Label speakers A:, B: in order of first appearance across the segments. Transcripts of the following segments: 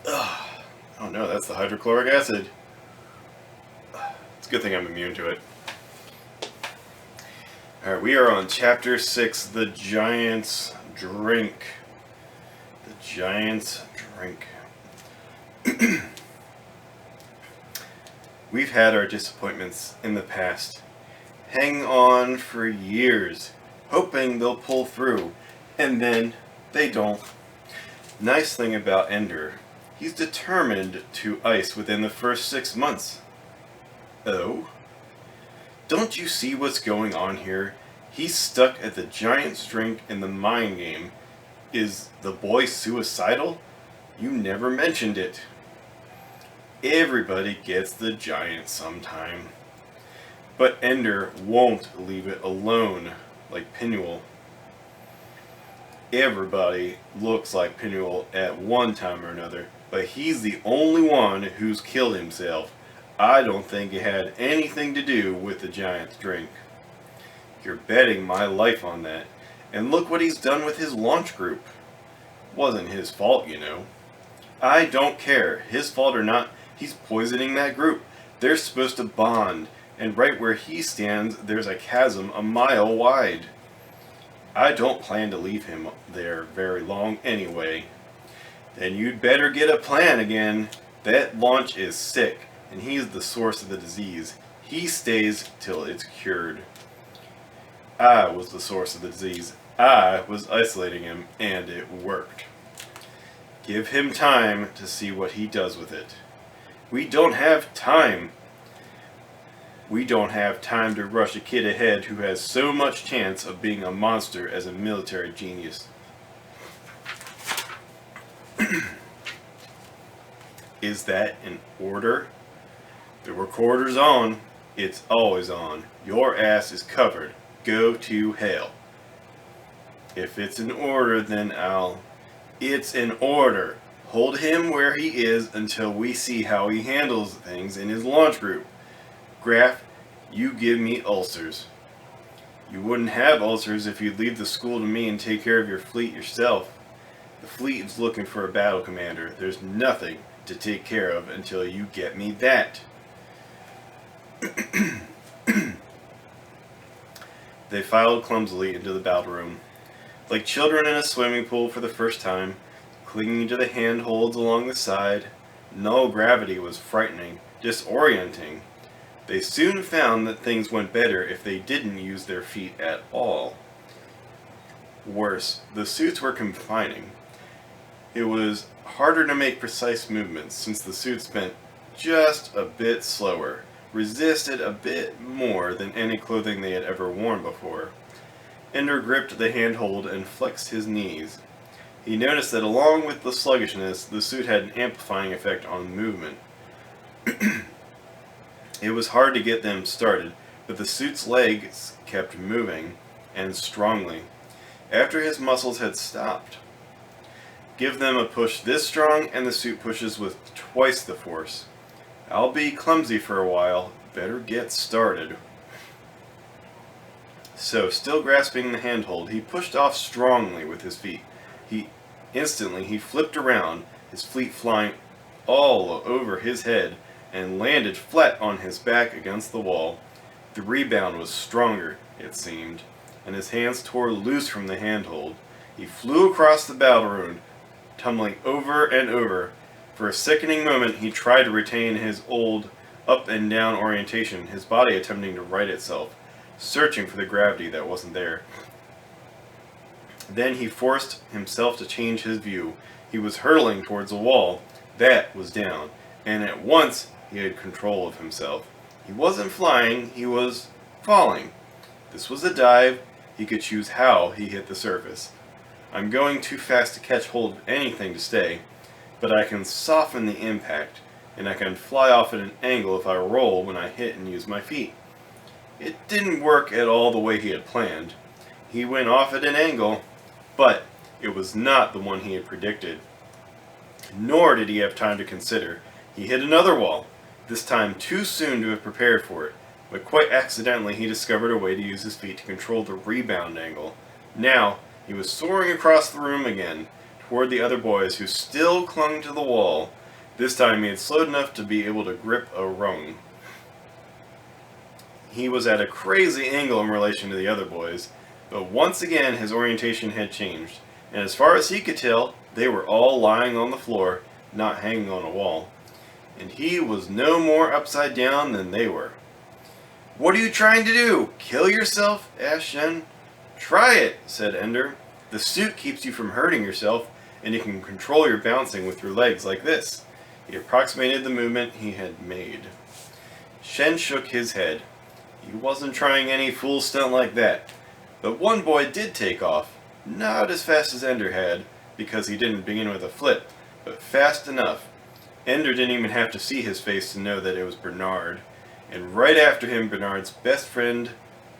A: Ugh. Oh no, that's the hydrochloric acid. It's a good thing I'm immune to it. Alright, we are on Chapter 6, The Giant's Drink. The Giant's Drink. We've had our disappointments in the past. Hang on for years, hoping they'll pull through, and then they don't. Nice thing about Ender, he's determined to ice within the first 6 months. Oh? Don't you see what's going on here? He's stuck at the Giant's Drink in the mind game. Is the boy suicidal? You never mentioned it. Everybody gets the giant sometime. But Ender won't leave it alone, like Pinuel. Everybody looks like Pinuel at one time or another, but he's the only one who's killed himself. I don't think it had anything to do with the Giant's Drink. You're betting my life on that. And look what he's done with his launch group. Wasn't his fault, you know. I don't care, his fault or not, he's poisoning that group. They're supposed to bond, and right where he stands, there's a chasm a mile wide. I don't plan to leave him there very long anyway. Then you'd better get a plan again. That launch is sick, and he's the source of the disease. He stays till it's cured. I was the source of the disease. I was isolating him, and it worked. Give him time to see what he does with it. We don't have time. We don't have time to rush a kid ahead who has so much chance of being a monster as a military genius. Is that an order? The recorder's on. It's always on. Your ass is covered. Go to hell. If it's an order, then It's an order. Hold him where he is until we see how he handles things in his launch group. Graf, you give me ulcers. You wouldn't have ulcers if you'd leave the school to me and take care of your fleet yourself. The fleet is looking for a battle commander. There's nothing to take care of until you get me that. They filed clumsily into the battle room. Like children in a swimming pool for the first time, clinging to the handholds along the side. Null gravity was frightening, disorienting. They soon found that things went better if they didn't use their feet at all. Worse, the suits were confining. It was harder to make precise movements since the suits bent just a bit slower, resisted a bit more than any clothing they had ever worn before. Ender gripped the handhold and flexed his knees. He noticed that along with the sluggishness, the suit had an amplifying effect on movement. It was hard to get them started, but the suit's legs kept moving, and strongly, after his muscles had stopped. Give them a push this strong, and the suit pushes with twice the force. I'll be clumsy for a while. Better get started. So, still grasping the handhold, he pushed off strongly with his feet. Instantly he flipped around, his feet flying all over his head, and landed flat on his back against the wall. The rebound was stronger, it seemed, and his hands tore loose from the handhold. He flew across the battle room, tumbling over and over. For a sickening moment he tried to retain his old up and down orientation, his body attempting to right itself, searching for the gravity that wasn't there. Then he forced himself to change his view. He was hurtling towards a wall. That was down, and at once he had control of himself. He wasn't flying, he was falling. This was a dive. He could choose how he hit the surface. I'm going too fast to catch hold of anything to stay, but I can soften the impact, and I can fly off at an angle if I roll when I hit and use my feet. It didn't work at all the way he had planned. He went off at an angle, but it was not the one he had predicted. Nor did he have time to consider. He hit another wall, this time too soon to have prepared for it, but quite accidentally he discovered a way to use his feet to control the rebound angle. Now, he was soaring across the room again, toward the other boys who still clung to the wall. This time he had slowed enough to be able to grip a rung. He was at a crazy angle in relation to the other boys, but once again his orientation had changed, and as far as he could tell, they were all lying on the floor, not hanging on a wall. And he was no more upside down than they were. "What are you trying to do? Kill yourself?" asked Shen. "Try it," said Ender. "The suit keeps you from hurting yourself, and you can control your bouncing with your legs like this." He approximated the movement he had made. Shen shook his head. He wasn't trying any fool stunt like that. But one boy did take off. Not as fast as Ender had, because he didn't begin with a flip, but fast enough. Ender didn't even have to see his face to know that it was Bernard. And right after him, Bernard's best friend,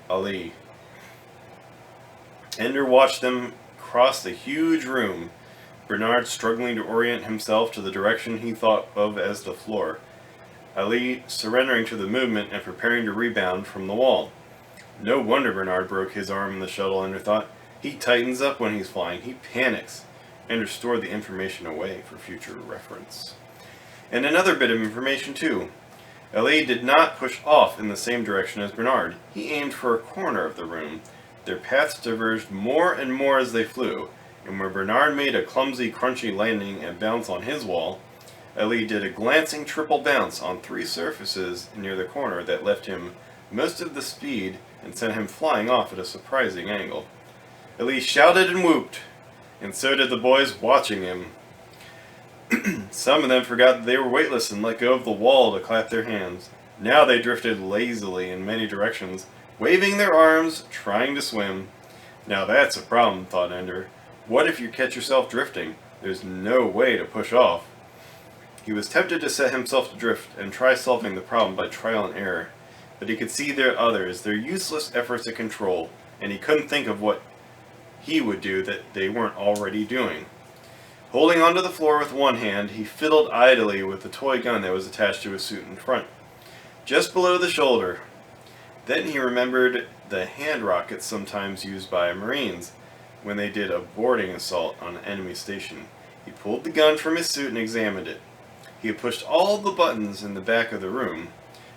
A: Ali. Ender watched them cross the huge room, Bernard struggling to orient himself to the direction he thought of as the floor. Ali surrendering to the movement and preparing to rebound from the wall. No wonder Bernard broke his arm in the shuttle, Ender thought. He tightens up when he's flying. He panics. Ender stored the information away for future reference. And another bit of information too. Ali did not push off in the same direction as Bernard. He aimed for a corner of the room. Their paths diverged more and more as they flew, and where Bernard made a clumsy, crunchy landing and bounce on his wall, Ali did a glancing triple bounce on 3 surfaces near the corner that left him most of the speed and sent him flying off at a surprising angle. Ali shouted and whooped, and so did the boys watching him. Some of them forgot that they were weightless and let go of the wall to clap their hands. Now they drifted lazily in many directions, waving their arms, trying to swim. Now that's a problem, thought Ender. What if you catch yourself drifting? There's no way to push off. He was tempted to set himself to drift and try solving the problem by trial and error, but he could see their useless efforts at control, and he couldn't think of what he would do that they weren't already doing. Holding onto the floor with one hand, he fiddled idly with the toy gun that was attached to his suit in front, just below the shoulder. Then he remembered the hand rockets sometimes used by Marines when they did a boarding assault on an enemy station. He pulled the gun from his suit and examined it. He had pushed all the buttons in the back of the room,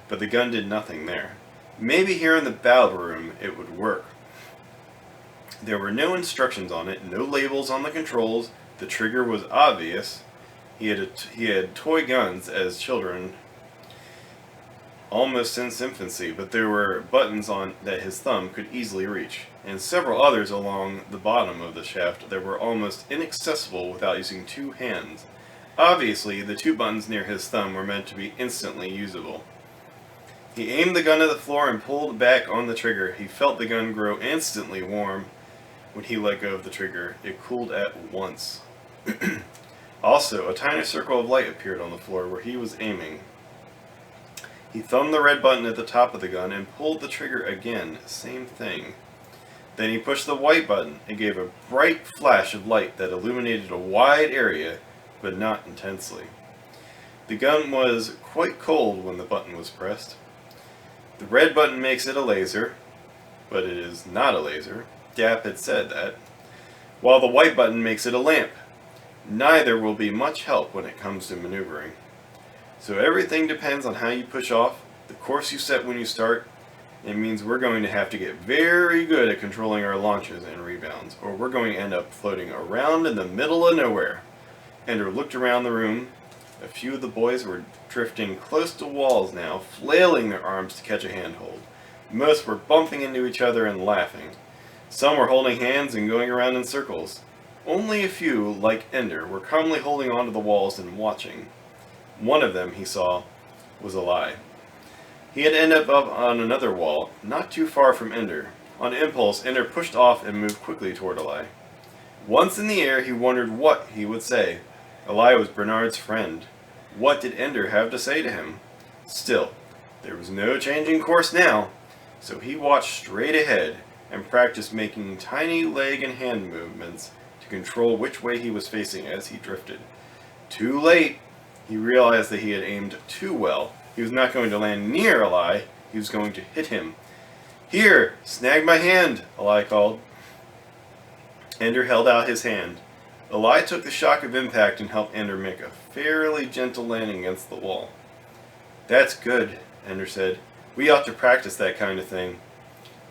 A: but the gun did nothing there. Maybe here in the battle room it would work. There were no instructions on it, no labels on the controls. The trigger was obvious. He had toy guns as children, almost since infancy, but there were buttons on that his thumb could easily reach, and several others along the bottom of the shaft that were almost inaccessible without using 2 hands. Obviously, the 2 buttons near his thumb were meant to be instantly usable. He aimed the gun at the floor and pulled back on the trigger. He felt the gun grow instantly warm. When he let go of the trigger, it cooled at once. Also, a tiny circle of light appeared on the floor where he was aiming. He thumbed the red button at the top of the gun and pulled the trigger again. Same thing. Then he pushed the white button. It gave a bright flash of light that illuminated a wide area, but not intensely. The gun was quite cold when the button was pressed. The red button makes it a laser, but it is not a laser. Gap had said that. While the white button makes it a lamp. Neither will be much help when it comes to maneuvering. So everything depends on how you push off, the course you set when you start. It means we're going to have to get very good at controlling our launches and rebounds, or we're going to end up floating around in the middle of nowhere. Ender looked around the room. A few of the boys were drifting close to walls now, flailing their arms to catch a handhold. Most were bumping into each other and laughing. Some were holding hands and going around in circles. Only a few, like Ender, were calmly holding onto the walls and watching. One of them, he saw, was Ali. He had ended up on another wall, not too far from Ender. On impulse, Ender pushed off and moved quickly toward Ali. Once in the air, he wondered what he would say. Ali was Bernard's friend. What did Ender have to say to him? Still, there was no changing course now, so he watched straight ahead and practiced making tiny leg and hand movements to control which way he was facing as he drifted. Too late! He realized that he had aimed too well. He was not going to land near Ali, he was going to hit him. "Here! Snag my hand!" Ali called. Ender held out his hand. Eli took the shock of impact and helped Ender make a fairly gentle landing against the wall. "That's good," Ender said. "We ought to practice that kind of thing."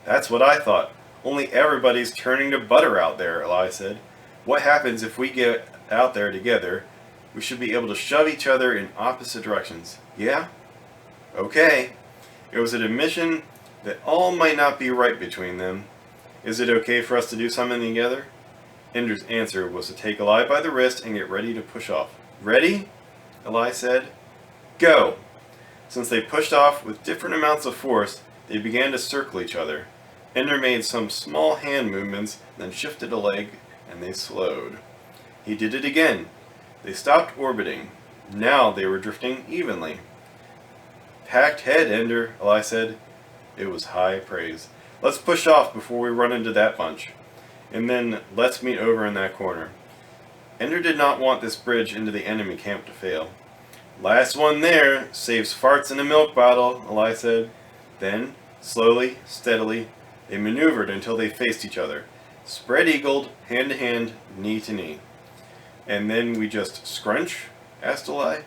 A: "That's what I thought. Only everybody's turning to butter out there," Eli said. "What happens if we get out there together? We should be able to shove each other in opposite directions." "Yeah?" "Okay." It was an admission that all might not be right between them. "Is it okay for us to do something together?" Ender's answer was to take Eli by the wrist and get ready to push off. "Ready?" Eli said. "Go!" Since they pushed off with different amounts of force, they began to circle each other. Ender made some small hand movements, then shifted a leg, and they slowed. He did it again. They stopped orbiting. Now they were drifting evenly. "Packed head, Ender," Eli said. It was high praise. "Let's push off before we run into that bunch. And then let's meet over in that corner." Ender did not want this bridge into the enemy camp to fail. "Last one there saves farts in a milk bottle," Eli said. Then, slowly, steadily, they maneuvered until they faced each other, spread-eagled, hand to hand, knee to knee. "And then we just scrunch?" asked Eli.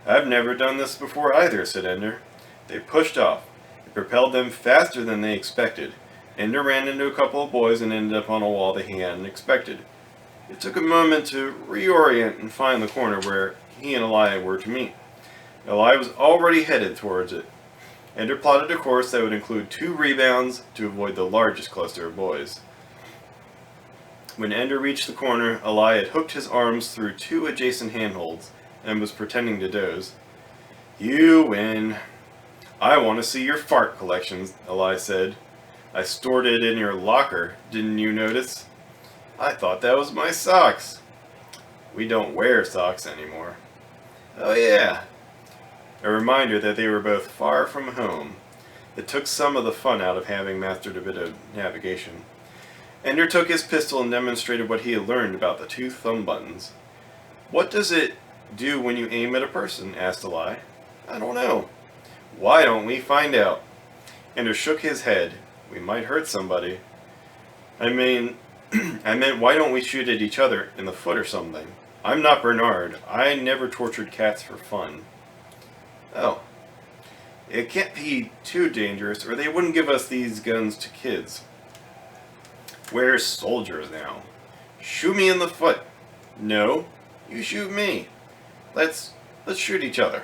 A: "I've never done this before either," said Ender. They pushed off. It propelled them faster than they expected. Ender ran into a couple of boys and ended up on a wall that he hadn't expected. It took a moment to reorient and find the corner where he and Eli were to meet. Eli was already headed towards it. Ender plotted a course that would include 2 rebounds to avoid the largest cluster of boys. When Ender reached the corner, Eli had hooked his arms through 2 adjacent handholds and was pretending to doze. "You win. I want to see your fart collection," Eli said. "I stored it in your locker, didn't you notice?" "I thought that was my socks." "We don't wear socks anymore." "Oh yeah." A reminder that they were both far from home. It took some of the fun out of having mastered a bit of navigation. Ender took his pistol and demonstrated what he had learned about the 2 thumb buttons. "What does it do when you aim at a person?" asked Eli. "I don't know." "Why don't we find out?" Ender shook his head. "We might hurt somebody." I meant why don't we shoot at each other in the foot or something? I'm not Bernard. I never tortured cats for fun." "Oh. It can't be too dangerous, or they wouldn't give us these guns to kids. We're soldiers now." "Shoot me in the foot." "No, you shoot me. Let's shoot each other."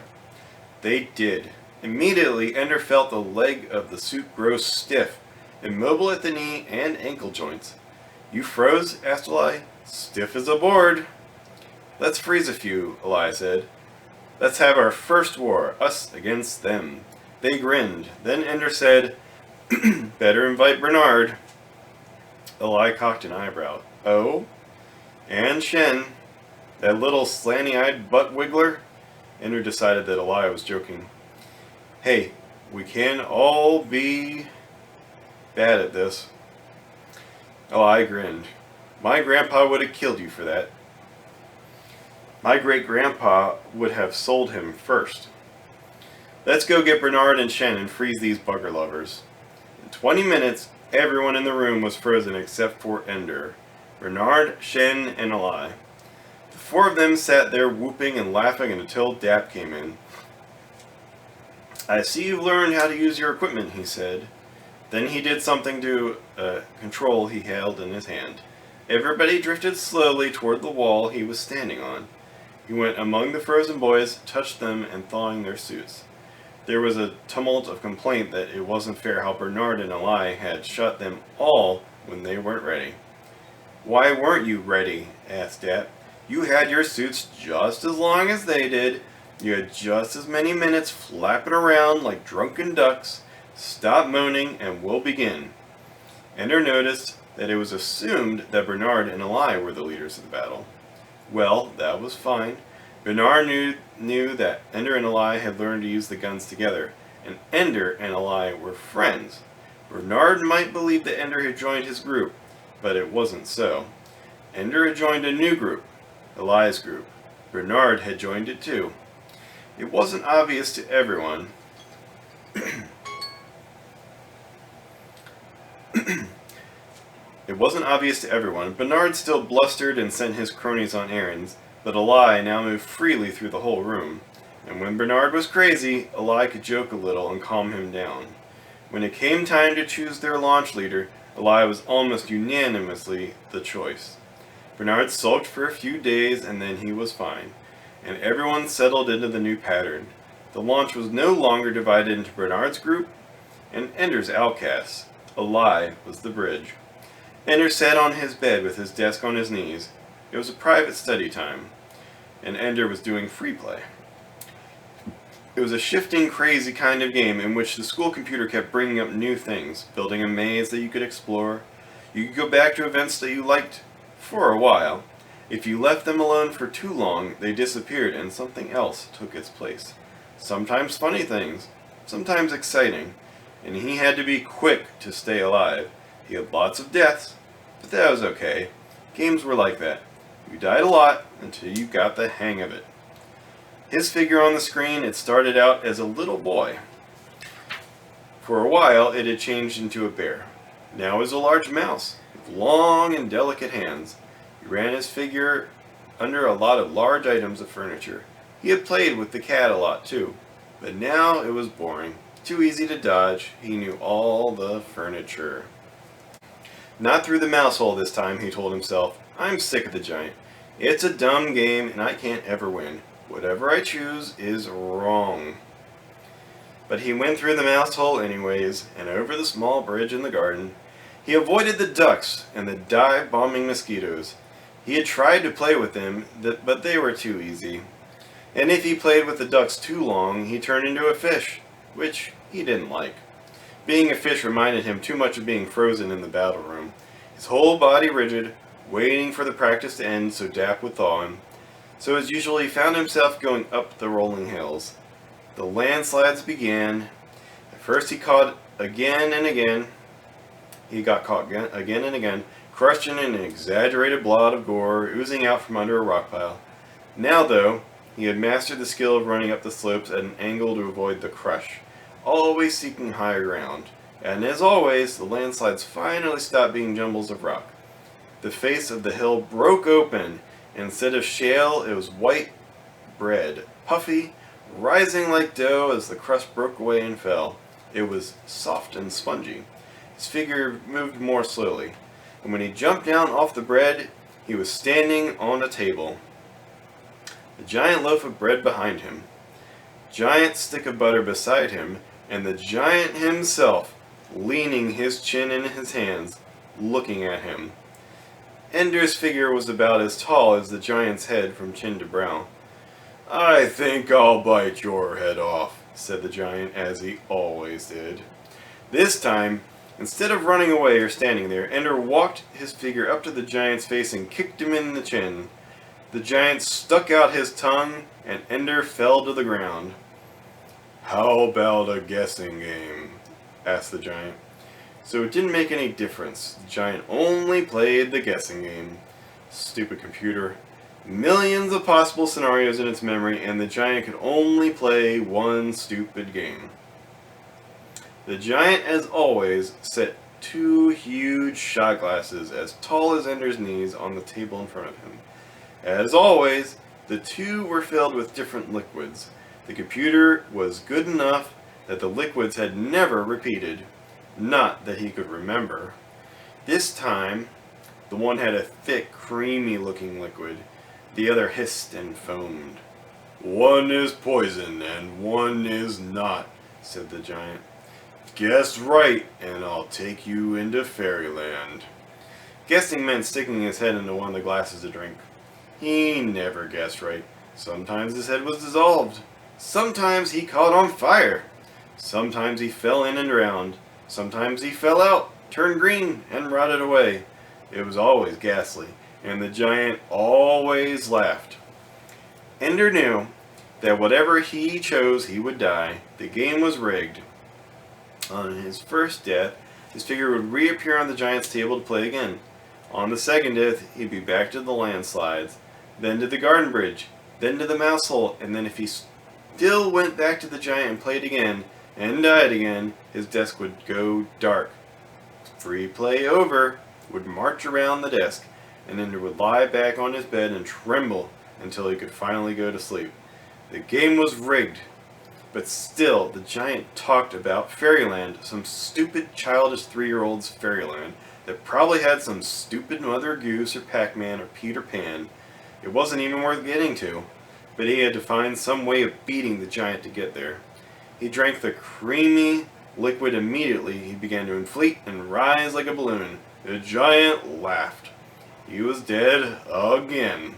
A: They did. Immediately, Ender felt the leg of the suit grow stiff, immobile at the knee and ankle joints. "You froze?" asked Eli. "Stiff as a board." "Let's freeze a few," Eli said. "Let's have our first war, us against them." They grinned. Then Ender said, "Better invite Bernard." Eli cocked an eyebrow. "Oh? And Shen, that little slanty-eyed butt wiggler?" Ender decided that Eli was joking. "Hey, we can all be bad at this." Eli grinned. "My grandpa would have killed you for that." "My great-grandpa would have sold him first." "Let's go get Bernard and Shen and freeze these bugger lovers." In 20 minutes, everyone in the room was frozen except for Ender, Bernard, Shen, and Eli. The 4 of them sat there whooping and laughing until Dap came in. "I see you've learned how to use your equipment," he said. Then he did something to a control he held in his hand. Everybody drifted slowly toward the wall he was standing on. He went among the frozen boys, touched them, and thawing their suits. There was a tumult of complaint that it wasn't fair how Bernard and Eli had shot them all when they weren't ready. "Why weren't you ready?" asked Dap. "You had your suits just as long as they did. You had just as many minutes flapping around like drunken ducks. Stop moaning and we'll begin." Ender noticed that it was assumed that Bernard and Eli were the leaders of the battle. Well, that was fine. Bernard knew that Ender and Eli had learned to use the guns together, and Ender and Eli were friends. Bernard might believe that Ender had joined his group, but it wasn't so. Ender had joined a new group, Eli's group. Bernard had joined it too. It wasn't obvious to everyone. It wasn't obvious to everyone. Bernard still blustered and sent his cronies on errands, but Eli now moved freely through the whole room. And when Bernard was crazy, Eli could joke a little and calm him down. When it came time to choose their launch leader, Eli was almost unanimously the choice. Bernard sulked for a few days and then he was fine, and everyone settled into the new pattern. The launch was no longer divided into Bernard's group and Ender's outcasts. Eli was the bridge. Ender sat on his bed with his desk on his knees. It was a private study time, and Ender was doing free play. It was a shifting, crazy kind of game in which the school computer kept bringing up new things, building a maze that you could explore. You could go back to events that you liked for a while. If you left them alone for too long, they disappeared and something else took its place. Sometimes funny things, sometimes exciting, and he had to be quick to stay alive. He had lots of deaths, but that was okay. Games were like that. You died a lot until you got the hang of it. His figure on the screen, it started out as a little boy. For a while, it had changed into a bear. Now it was a large mouse, with long and delicate hands. He ran his figure under a lot of large items of furniture. He had played with the cat a lot too, but now it was boring. Too easy to dodge. He knew all the furniture. Not through the mouse hole this time, he told himself. I'm sick of the giant. It's a dumb game and I can't ever win. Whatever I choose is wrong. But he went through the mouse hole anyways, and over the small bridge in the garden. He avoided the ducks and the dive-bombing mosquitoes. He had tried to play with them, but they were too easy. And if he played with the ducks too long, he turned into a fish, which he didn't like. Being a fish reminded him too much of being frozen in the battle room. His whole body rigid, waiting for the practice to end so Dap would thaw him. So as usual, he found himself going up the rolling hills. The landslides began. At first he caught again and again. He got caught again and again, crushed in an exaggerated blob of gore oozing out from under a rock pile. Now, though, he had mastered the skill of running up the slopes at an angle to avoid the crush, always seeking higher ground. And as always, the landslides finally stopped being jumbles of rock. The face of the hill broke open. Instead of shale, it was white bread, puffy, rising like dough as the crust broke away and fell. It was soft and spongy. His figure moved more slowly, and when he jumped down off the bread, he was standing on a table. The giant loaf of bread behind him, giant stick of butter beside him, and the giant himself leaning his chin in his hands, looking at him. Ender's figure was about as tall as the giant's head from chin to brow. I think I'll bite your head off, said the giant, as he always did. This time, instead of running away or standing there, Ender walked his figure up to the giant's face and kicked him in the chin. The giant stuck out his tongue, and Ender fell to the ground. How about a guessing game? Asked the giant. So it didn't make any difference. The giant only played the guessing game. Stupid computer. Millions of possible scenarios in its memory, and the giant could only play one stupid game. The giant, as always, set two huge shot glasses as tall as Ender's knees on the table in front of him. As always, the two were filled with different liquids. The computer was good enough that the liquids had never repeated. Not that he could remember. This time, the one had a thick, creamy-looking liquid. The other hissed and foamed. One is poison and one is not, said the giant. Guess right, and I'll take you into fairyland. Guessing meant sticking his head into one of the glasses to drink. He never guessed right. Sometimes his head was dissolved. Sometimes he caught on fire. Sometimes he fell in and drowned. Sometimes he fell out, turned green, and rotted away. It was always ghastly, and the giant always laughed. Ender knew that whatever he chose, he would die. The game was rigged. On his first death, his figure would reappear on the giant's table to play again. On the second death, he'd be back to the landslides, then to the garden bridge, then to the mouse hole, and then if he still went back to the giant and played again, and died again, his desk would go dark. Free play over. would march around the desk, and Ender would lie back on his bed and tremble until he could finally go to sleep. The game was rigged, but still the giant talked about Fairyland, some stupid childish 3-year-old's Fairyland that probably had some stupid Mother Goose or Pac-Man or Peter Pan. It wasn't even worth getting to, but he had to find some way of beating the giant to get there. He drank the creamy liquid immediately. He began to inflate and rise like a balloon. The giant laughed. He was dead again.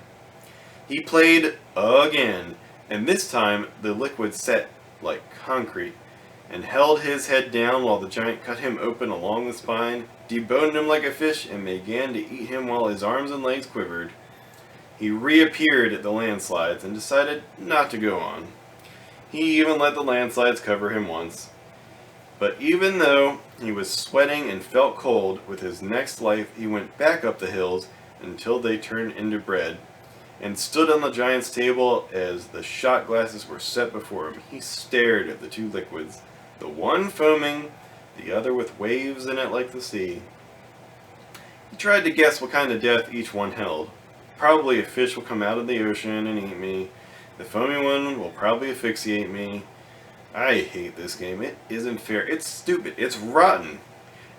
A: He played again, and this time the liquid set like concrete and held his head down while the giant cut him open along the spine, deboned him like a fish, and began to eat him while his arms and legs quivered. He reappeared at the landslides and decided not to go on. He even let the landslides cover him once. But even though he was sweating and felt cold, with his next life he went back up the hills until they turned into bread, and stood on the giant's table as the shot glasses were set before him. He stared at the two liquids, the one foaming, the other with waves in it like the sea. He tried to guess what kind of death each one held. Probably a fish will come out of the ocean and eat me. The foamy one will probably asphyxiate me. I hate this game. It isn't fair. It's stupid. It's rotten.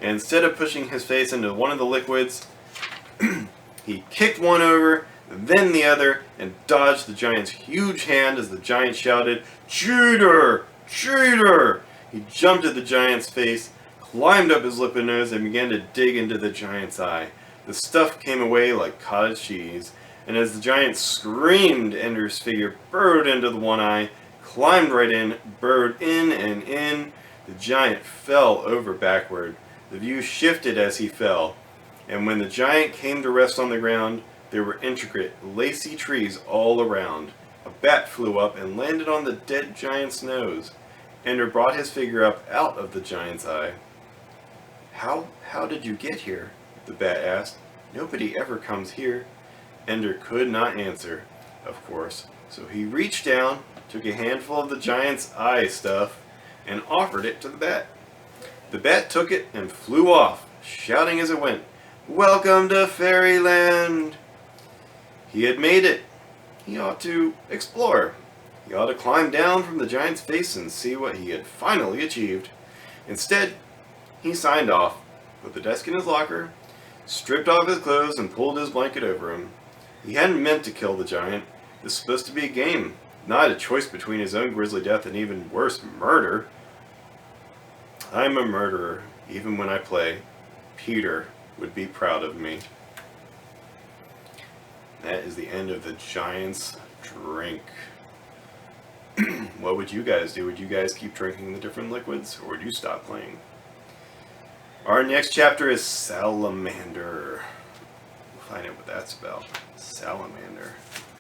A: And instead of pushing his face into one of the liquids, he kicked one over, then the other, and dodged the giant's huge hand as the giant shouted, "Cheater! Cheater!" He jumped at the giant's face, climbed up his lip and nose, and began to dig into the giant's eye. The stuff came away like cottage cheese, and as the giant screamed, Ender's figure burrowed into the one eye, climbed right in, burrowed in and in. The giant fell over backward. The view shifted as he fell, and when the giant came to rest on the ground, there were intricate, lacy trees all around. A bat flew up and landed on the dead giant's nose. Ender brought his figure up out of the giant's eye. How did you get here?" the bat asked. "Nobody ever comes here." Ender could not answer, of course, so he reached down, took a handful of the giant's eye stuff, and offered it to the bat. The bat took it and flew off, shouting as it went, "Welcome to Fairyland!" He had made it. He ought to explore. He ought to climb down from the giant's face and see what he had finally achieved. Instead, he signed off, put the desk in his locker, stripped off his clothes, and pulled his blanket over him. He hadn't meant to kill the giant. This was supposed to be a game, not a choice between his own grisly death and even worse, murder. I'm a murderer, even when I play. Peter would be proud of me. That is the end of the giant's drink. What would you guys do? Would you guys keep drinking the different liquids, or would you stop playing? Our next chapter is Salamander. We'll find out what that's about. Salamander.